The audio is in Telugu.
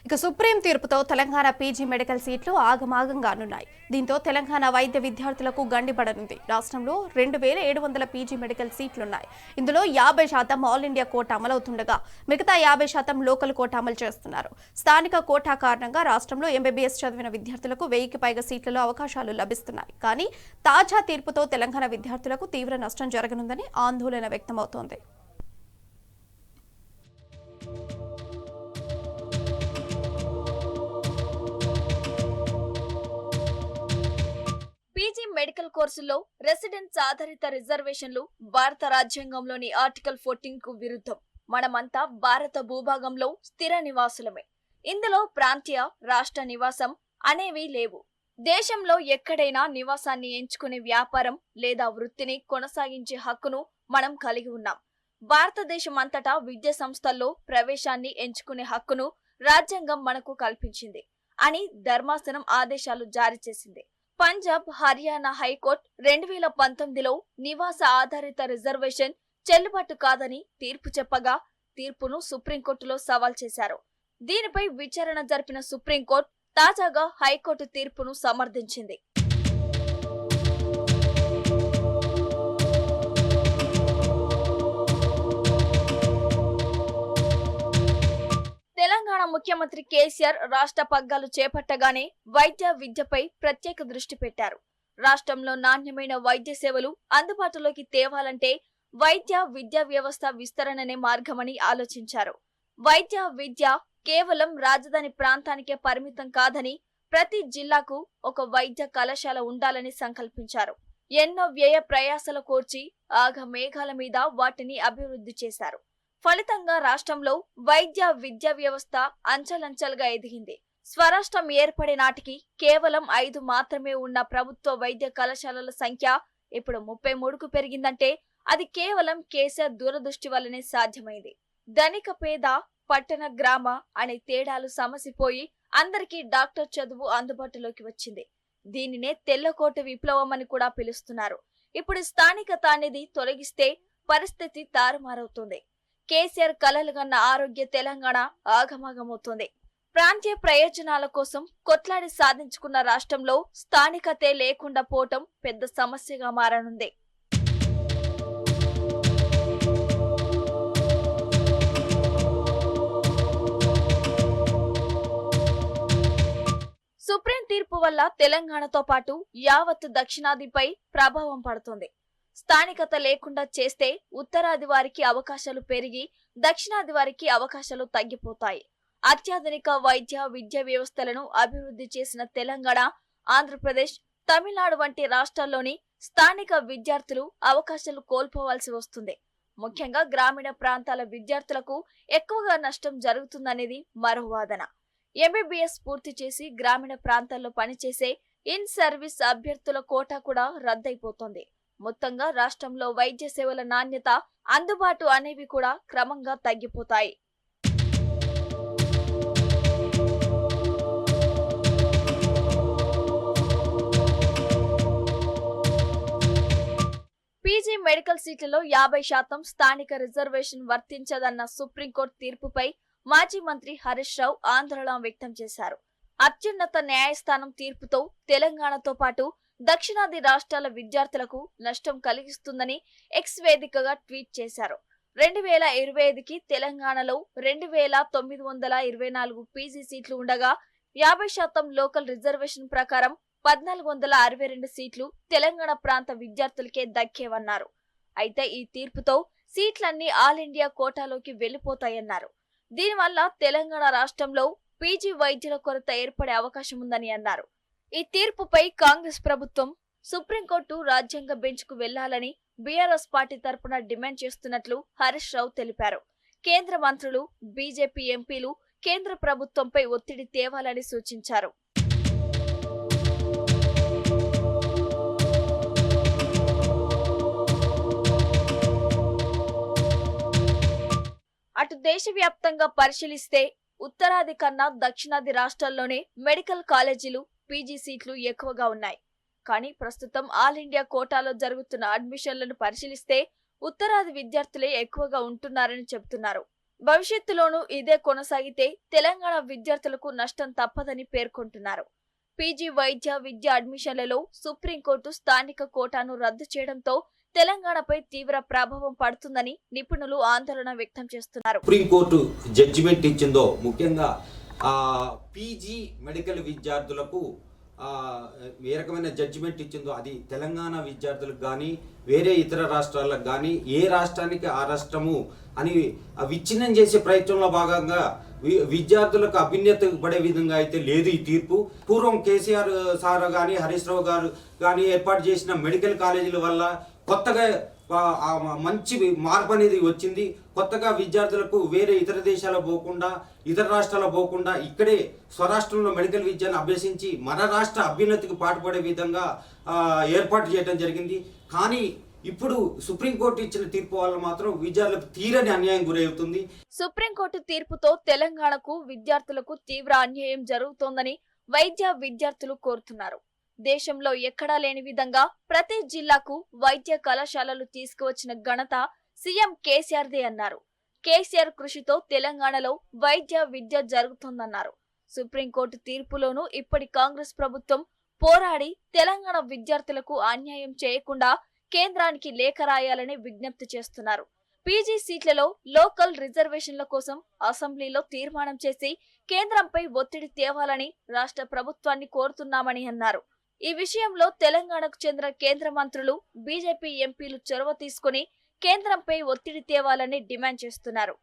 ఇక సుప్రీం తీర్పుతో తెలంగాణ పీజీ మెడికల్ సీట్లు ఆగమాగంగానున్నాయి. దీంతో తెలంగాణ వైద్య విద్యార్థులకు గండిపడనుంది. రాష్ట్రంలో 2700 పీజీ మెడికల్ సీట్లున్నాయి. ఇందులో 50% ఆల్ ఇండియా కోటా అమలవుతుండగా మిగతా 50% లోకల్ కోటా అమలు చేస్తున్నారు. స్థానిక కోటా కారణంగా రాష్ట్రంలో ఎంబీబీఎస్ చదివిన విద్యార్థులకు 1000కి పైగా సీట్లలో అవకాశాలు లభిస్తున్నాయి. కానీ తాజా తీర్పుతో తెలంగాణ విద్యార్థులకు తీవ్ర నష్టం జరగనుందని ఆందోళన వ్యక్తమవుతోంది. పీజీ మెడికల్ కోర్సుల్లో రెసిడెన్స్ ఆధారిత రిజర్వేషన్లు భారత రాజ్యాంగంలోని ఆర్టికల్ 14 కు విరుద్ధం. మనమంతా భారత భూభాగంలో స్థిర నివాసులమే. ఇందులో ప్రాంతీయ, రాష్ట్ర నివాసం అనేవి లేవు. దేశంలో ఎక్కడైనా నివాసాన్ని ఎంచుకునే వ్యాపారం లేదా వృత్తిని కొనసాగించే హక్కును మనం కలిగి ఉన్నాం. భారతదేశం అంతటా విద్యా సంస్థల్లో ప్రవేశాన్ని ఎంచుకునే హక్కును రాజ్యాంగం మనకు కల్పించింది అని ధర్మాసనం ఆదేశాలు జారీ చేసింది. పంజాబ్, హర్యానా హైకోర్టు 2019లో నివాస ఆధారిత రిజర్వేషన్ చెల్లుబాటు కాదని తీర్పు చెప్పగా తీర్పును సుప్రీంకోర్టులో సవాల్ చేశారు. దీనిపై విచారణ జరిపిన సుప్రీంకోర్టు తాజాగా హైకోర్టు తీర్పును సమర్థించింది. తెలంగాణ ముఖ్యమంత్రి కేసీఆర్ రాష్ట్ర పగ్గాలు చేపట్టగానే వైద్య విద్యపై ప్రత్యేక దృష్టి పెట్టారు. రాష్ట్రంలో నాణ్యమైన వైద్య సేవలు అందుబాటులోకి తేవాలంటే వైద్య విద్యా వ్యవస్థ విస్తరణనే మార్గమని ఆలోచించారు. వైద్య విద్య కేవలం రాజధాని ప్రాంతానికే పరిమితం కాదని ప్రతి జిల్లాకు ఒక వైద్య కళాశాల ఉండాలని సంకల్పించారు. ఎన్నో వ్యయ ప్రయాసల కోర్చి ఆగమేఘాల మీద వాటిని అభివృద్ధి చేశారు. ఫలితంగా రాష్ట్రంలో వైద్య విద్యా వ్యవస్థ అంచెలంచెలుగా ఎదిగింది. స్వరాష్ట్రం ఏర్పడే నాటికి కేవలం 5 మాత్రమే ఉన్న ప్రభుత్వ వైద్య కళాశాలల సంఖ్య ఇప్పుడు 33కు పెరిగిందంటే అది కేవలం కేసీఆర్ దూరదృష్టి వల్లనే సాధ్యమైంది. ధనిక పేద, పట్టణ గ్రామ అనే తేడాలు సమసిపోయి అందరికీ డాక్టర్ చదువు అందుబాటులోకి వచ్చింది. దీనినే తెల్లకోట విప్లవం అని కూడా పిలుస్తున్నారు. ఇప్పుడు స్థానికత అనేది తొలగిస్తే పరిస్థితి తారుమారవుతుంది. కేసీఆర్ కలలుగన్న ఆరోగ్య తెలంగాణ ఆగమాగమవుతోంది. ప్రాంతీయ ప్రయోజనాల కోసం కొట్లాడి సాధించుకున్న రాష్ట్రంలో స్థానికతే లేకుండా పోవటం పెద్ద సమస్యగా మారనుంది. సుప్రీం తీర్పు వల్ల తెలంగాణతో పాటు యావత్ దక్షిణాదిపై ప్రభావం పడుతుంది. స్థానికత లేకుండా చేస్తే ఉత్తరాది వారికి అవకాశాలు పెరిగి దక్షిణాది వారికి అవకాశాలు తగ్గిపోతాయి. అత్యాధునిక వైద్య విద్యా వ్యవస్థలను అభివృద్ధి చేసిన తెలంగాణ, ఆంధ్రప్రదేశ్, తమిళనాడు వంటి రాష్ట్రాల్లోని స్థానిక విద్యార్థులు అవకాశాలు కోల్పోవాల్సి వస్తుంది. ముఖ్యంగా గ్రామీణ ప్రాంతాల విద్యార్థులకు ఎక్కువగా నష్టం జరుగుతుందనేది మరో వాదన. ఎంబీబీఎస్ పూర్తి చేసి గ్రామీణ ప్రాంతాల్లో పనిచేసే ఇన్ సర్వీస్ అభ్యర్థుల కోటా కూడా రద్దయిపోతోంది. మొత్తంగా రాష్ట్రంలో వైద్య సేవల నాణ్యత, అందుబాటు అనేవి కూడా క్రమంగా తగ్గిపోతాయి. పీజీ మెడికల్ సీట్లలో 50% స్థానిక రిజర్వేషన్ వర్తించదన్న సుప్రీంకోర్టు తీర్పుపై మాజీ మంత్రి హరీష్ రావు ఆందోళన వ్యక్తం చేశారు. అత్యున్నత న్యాయస్థానం తీర్పుతో తెలంగాణతో పాటు దక్షిణాది రాష్ట్రాల విద్యార్థులకు నష్టం కలిగిస్తుందని ఎక్స్ వేదికగా ట్వీట్ చేశారు. 2025కి తెలంగాణలో 2924 పీజీ సీట్లు ఉండగా 50% లోకల్ రిజర్వేషన్ ప్రకారం 1462 సీట్లు తెలంగాణ ప్రాంత విద్యార్థులకే దక్కేవన్నారు. అయితే ఈ తీర్పుతో సీట్లన్నీ ఆల్ ఇండియా కోటాలోకి వెళ్లిపోతాయన్నారు. దీనివల్ల తెలంగాణ రాష్ట్రంలో పీజీ వైద్యుల కొరత ఏర్పడే అవకాశం ఉందని అన్నారు. ఈ తీర్పుపై కాంగ్రెస్ ప్రభుత్వం సుప్రీంకోర్టు రాజ్యాంగ బెంచ్కు వెళ్లాలని బీఆర్ఎస్ పార్టీ తరపున డిమాండ్ చేస్తున్నట్లు హరీష్ రావు తెలిపారు. కేంద్ర మంత్రులు, బీజేపీ ఎంపీలు కేంద్ర ప్రభుత్వంపై ఒత్తిడి తేవాలని సూచించారు. అటు దేశవ్యాప్తంగా పరిశీలిస్తే ఉత్తరాది కన్నా దక్షిణాది రాష్ట్రాల్లోనే మెడికల్ కాలేజీలు, పీజీ సీట్లు ఎక్కువగా ఉన్నాయి. కానీ ప్రస్తుతం ఆల్ ఇండియా కోటాలో జరుగుతున్న అడ్మిషన్లను పరిశీలిస్తే ఉత్తరాది విద్యార్థులే ఎక్కువగా ఉంటున్నారని చెబుతున్నారు. భవిష్యత్తులోనూ ఇదే కొనసాగితే తెలంగాణ విద్యార్థులకు నష్టం తప్పదని పేర్కొంటున్నారు. పీజీ వైద్య విద్య అడ్మిషన్లలో సుప్రీంకోర్టు స్థానిక కోటాను రద్దు చేయడంతో తెలంగాణపై తీవ్ర ప్రభావం పడుతుందని నిపుణులు ఆందోళన వ్యక్తం చేస్తున్నారు. సుప్రీంకోర్టు జడ్జిమెంట్ ఇచ్చిందో ముఖ్యంగా పీజీ మెడికల్ విద్యార్థులకు ఏ రకమైన జడ్జిమెంట్ ఇచ్చిందో అది తెలంగాణ విద్యార్థులకు కానీ వేరే ఇతర రాష్ట్రాలకు కానీ ఏ రాష్ట్రానికి ఆ రాష్ట్రము అని విచ్ఛిన్నం చేసే ప్రయత్నంలో భాగంగా విద్యార్థులకు అభ్యున్నత పడే విధంగా అయితే లేదు ఈ తీర్పు. పూర్వం కేసీఆర్ సార్ కానీ హరీష్ రావు గారు కానీ ఏర్పాటు చేసిన మెడికల్ కాలేజీల వల్ల కొత్తగా మంచి మార్పు అనేది వచ్చింది. కొత్తగా విద్యార్థులకు వేరే ఇతర దేశాలకు పోకుండా ఇతర రాష్ట్రాలకు పోకుండా ఇక్కడే స్వరాష్ట్రంలో మెడికల్ విద్యను అభ్యసించి మన రాష్ట్ర అభ్యున్నతికి పాటుపడే విధంగా ఏర్పాటు చేయడం జరిగింది. కానీ ఇప్పుడు సుప్రీంకోర్టు ఇచ్చిన తీర్పు వల్ల మాత్రం విద్యార్థులకు తీరని అన్యాయం గురవుతుంది. సుప్రీంకోర్టు తీర్పుతో తెలంగాణకు విద్యార్థులకు తీవ్ర అన్యాయం జరుగుతోందని వైద్య విద్యార్థులు కోరుతున్నారు. దేశంలో ఎక్కడా లేని విధంగా ప్రతి జిల్లాకు వైద్య కళాశాలలు తీసుకువచ్చిన ఘనత సీఎం కేసీఆర్దే అన్నారు. కేసీఆర్ కృషితో తెలంగాణలో వైద్య విద్య జరుగుతోందన్నారు. సుప్రీంకోర్టు తీర్పులోనూ ఇప్పటి కాంగ్రెస్ ప్రభుత్వం పోరాడి తెలంగాణ విద్యార్థులకు అన్యాయం చేయకుండా కేంద్రానికి లేఖ రాయాలని విజ్ఞప్తి చేస్తున్నారు. పీజీ సీట్లలో లోకల్ రిజర్వేషన్ల కోసం అసెంబ్లీలో తీర్మానం చేసి కేంద్రంపై ఒత్తిడి తేవాలని రాష్ట్ర ప్రభుత్వాన్ని కోరుతున్నామని అన్నారు. ఈ విషయంలో తెలంగాణకు చెందిన కేంద్ర మంత్రులు బీజేపీ ఎంపీలు చొరవ తీసుకుని కేంద్రంపై ఒత్తిడి తేవాలని డిమాండ్ చేస్తున్నారు.